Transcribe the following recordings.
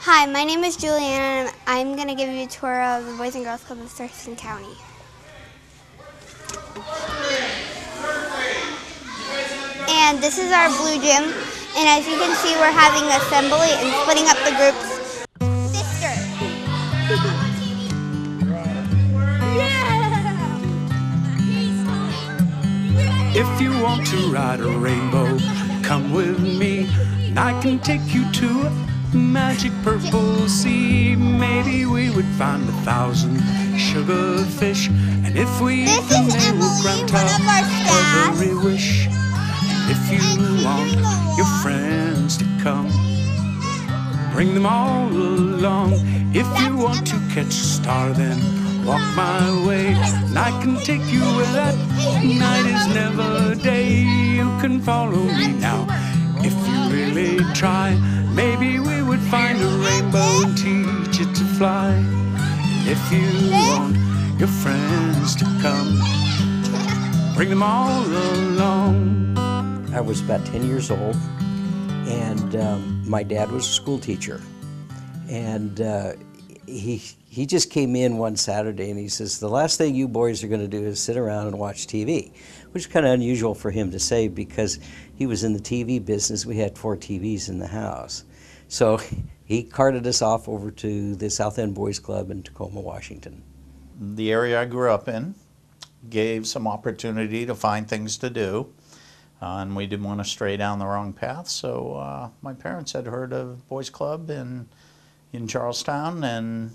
Hi, my name is Juliana, and I'm going to give you a tour of the Boys and Girls Club of Thurston County. And this is our blue gym, and as you can see, we're having assembly and splitting up the groups. Sister! If you want to ride a rainbow, come with me, and I can take you to a magic purple sea. Maybe we would find 1,000 sugarfish, and if we eat them, they will grant our every wish. And if you want your friends to come, bring them all along. If you want to catch a star, then walk my way, and I can take you where that night is never day. You can follow me now if you really try. Maybe we would find a rainbow and teach it to fly. And if you want your friends to come, bring them all along. I was about 10 years old, and my dad was a school teacher. And he just came in one Saturday and he says, the last thing you boys are going to do is sit around and watch TV, which is kind of unusual for him to say because he was in the TV business. We had 4 TVs in the house. So he carted us off over to the South End Boys Club in Tacoma, Washington. The area I grew up in gave some opportunity to find things to do, and we didn't want to stray down the wrong path, so my parents had heard of Boys Club in Charlestown and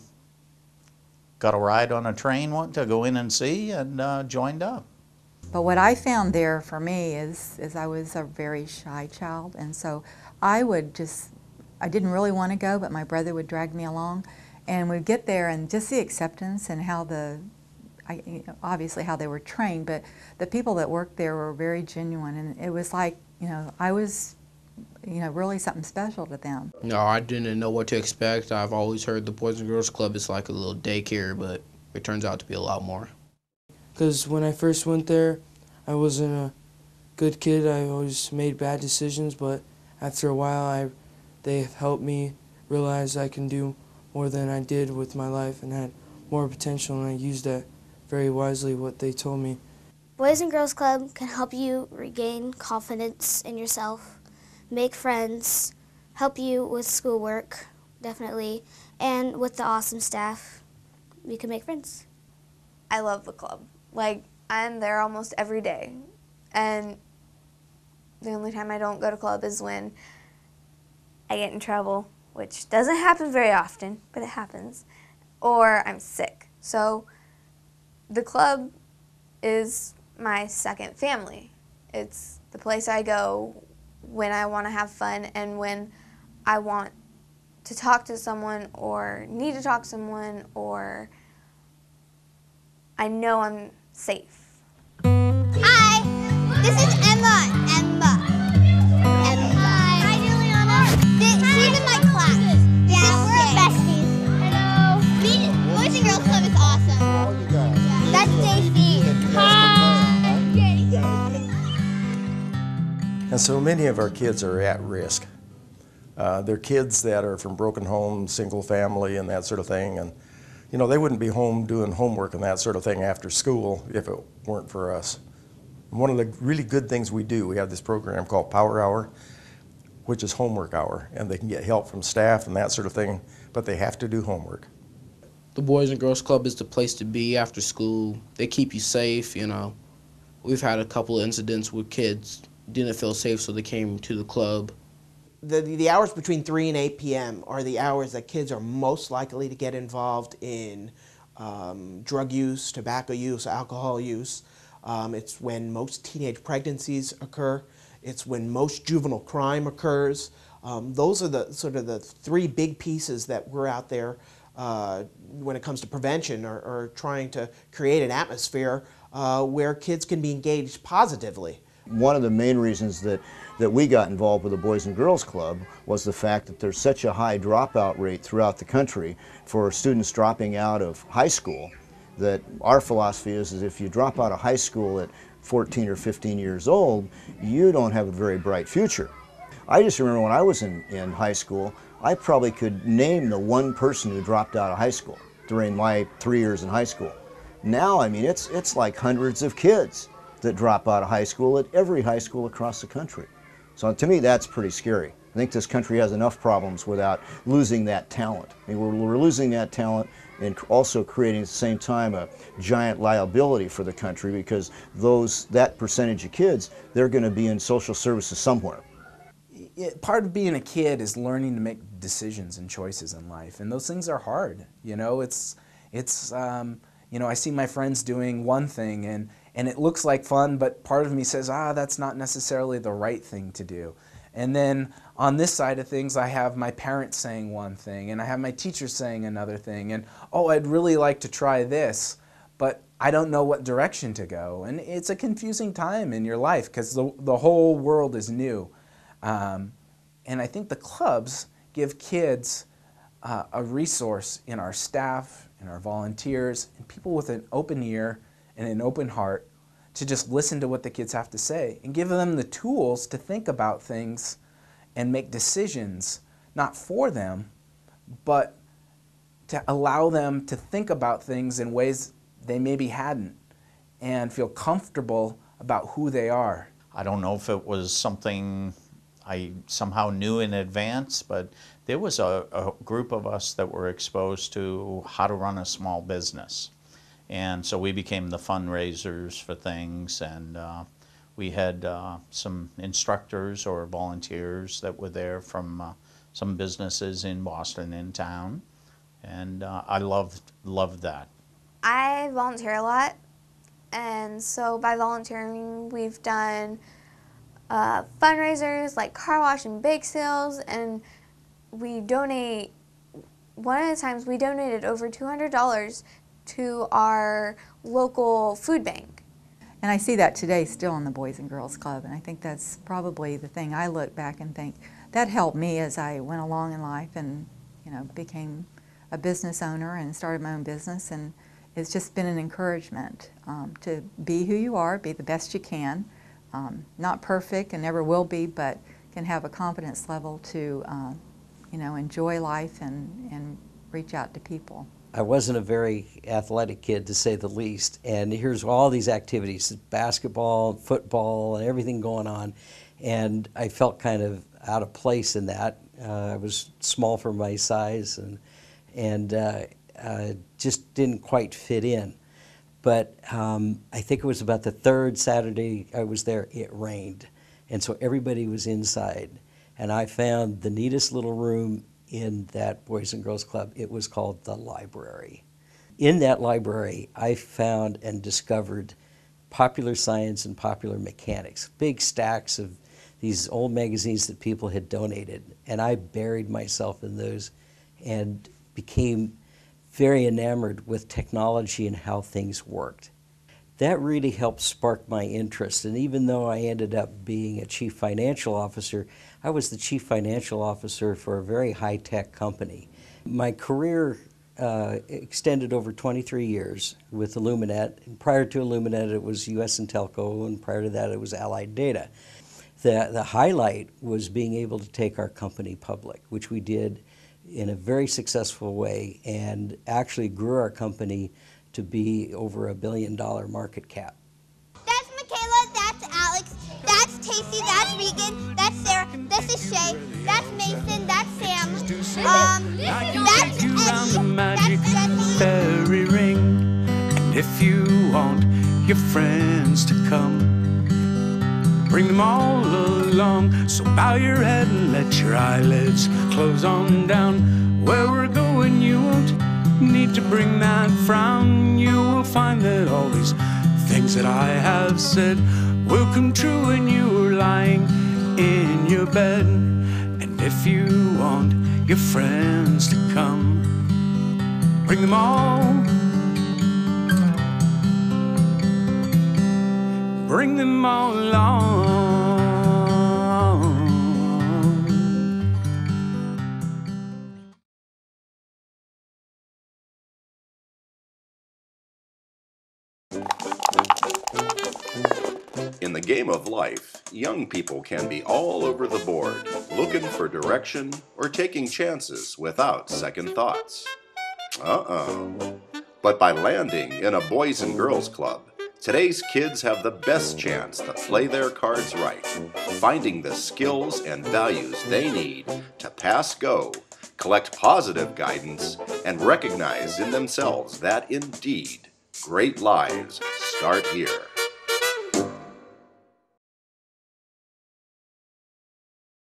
got a ride on a train to go in and see, and joined up. But what I found there for me is I was a very shy child, and so I didn't really want to go, but my brother would drag me along, and we'd get there and just the acceptance and how obviously how they were trained, but the people that worked there were very genuine, and it was like, I was really something special to them. No, I didn't know what to expect. I've always heard the Boys and Girls Club is like a little daycare, but it turns out to be a lot more. Because when I first went there, I wasn't a good kid. I always made bad decisions, but after a while, they have helped me realize I can do more than I did with my life and had more potential, and I used that very wisely, what they told me. Boys and Girls Club can help you regain confidence in yourself, make friends, help you with schoolwork, definitely, and with the awesome staff, you can make friends. I love the club. Like, I'm there almost every day, and the only time I don't go to club is when I get in trouble, which doesn't happen very often, but it happens, or I'm sick. So the club is my second family. It's the place I go when I want to have fun and when I want to talk to someone or need to talk to someone or I know I'm safe. Hi, this is Emma. Hi, Juliana. She's in my class. Yeah, we're besties. Hello. Boys and Girls Club is awesome. Oh, you guys. That's Stacy. Hi. And so many of our kids are at risk. They're kids that are from broken homes, single family, and that sort of thing. And they wouldn't be home doing homework and that sort of thing after school if it weren't for us. One of the really good things we do, we have this program called Power Hour, which is homework hour, and they can get help from staff and that sort of thing, but they have to do homework. The Boys and Girls Club is the place to be after school. They keep you safe, We've had a couple of incidents where kids didn't feel safe, so they came to the club. The hours between 3 and 8 p.m. are the hours that kids are most likely to get involved in drug use, tobacco use, alcohol use. It's when most teenage pregnancies occur. It's when most juvenile crime occurs. Those are the sort of the 3 big pieces that we're out there when it comes to prevention or trying to create an atmosphere where kids can be engaged positively. One of the main reasons that we got involved with the Boys and Girls Club was the fact that there's such a high dropout rate throughout the country for students dropping out of high school, that our philosophy is if you drop out of high school at 14 or 15 years old, you don't have a very bright future. I just remember when I was in high school, I probably could name the one person who dropped out of high school during my 3 years in high school. Now, I mean, it's like hundreds of kids that drop out of high school at every high school across the country. So to me, that's pretty scary. I think this country has enough problems without losing that talent. I mean, we're losing that talent and also creating at the same time a giant liability for the country, because that percentage of kids, they're going to be in social services somewhere. Part of being a kid is learning to make decisions and choices in life, and those things are hard. You know, you know, I see my friends doing one thing and it looks like fun, but part of me says, that's not necessarily the right thing to do. And then on this side of things, I have my parents saying one thing, and I have my teachers saying another thing, and I'd really like to try this, but I don't know what direction to go. And it's a confusing time in your life because the whole world is new. And I think the clubs give kids a resource in our staff, in our volunteers, and people with an open ear and an open heart to just listen to what the kids have to say and give them the tools to think about things and make decisions, not for them, but to allow them to think about things in ways they maybe hadn't and feel comfortable about who they are. I don't know if it was something I somehow knew in advance, but there was a group of us that were exposed to how to run a small business. And so we became the fundraisers for things, and we had some instructors or volunteers that were there from some businesses in Boston in town, and I loved that. I volunteer a lot, and so by volunteering we've done fundraisers like car wash and bake sales, and we donate. One of the times we donated over $200 to our local food bank. And I see that today still in the Boys and Girls Club, and I think that's probably the thing I look back and think that helped me as I went along in life and, you know, became a business owner and started my own business, and it's just been an encouragement to be who you are, be the best you can, not perfect and never will be, but can have a confidence level to, you know, enjoy life and reach out to people. I wasn't a very athletic kid, to say the least, and here's all these activities, basketball, football, and everything going on, and I felt kind of out of place in that. I was small for my size and just didn't quite fit in. But I think it was about the third Saturday I was there, it rained, and so everybody was inside, and I found the neatest little room in that Boys and Girls Club. It was called the library. In that library, I found and discovered Popular Science and Popular Mechanics, big stacks of these old magazines that people had donated, and I buried myself in those and became very enamored with technology and how things worked. That really helped spark my interest, and even though I ended up being a chief financial officer, I was the chief financial officer for a very high-tech company. My career extended over 23 years with Illuminet, and prior to Illuminet it was US Intelco, and prior to that it was Allied Data. The highlight was being able to take our company public, which we did in a very successful way and actually grew our company to be over $1 billion market cap. That's Michaela, that's Alex, that's Tasty, that's Regan, that's Sarah, this is Shay, that's Mason, that's Sam, that's Eddie, that's Jesse. Fairy ring, and if you want your friends to come, bring them all along. So bow your head and let your eyelids close on down. Where we're going, you won't need to bring that frown. You will find that all these things that I have said will come true when you are lying in your bed. And if you want your friends to come, bring them all. Bring them all along. In the game of life, young people can be all over the board. looking for direction or taking chances without second thoughts. But by landing in a Boys and Girls Club, today's kids have the best chance to play their cards right, finding the skills and values they need to pass go, collect positive guidance, and recognize in themselves that indeed great lives start here.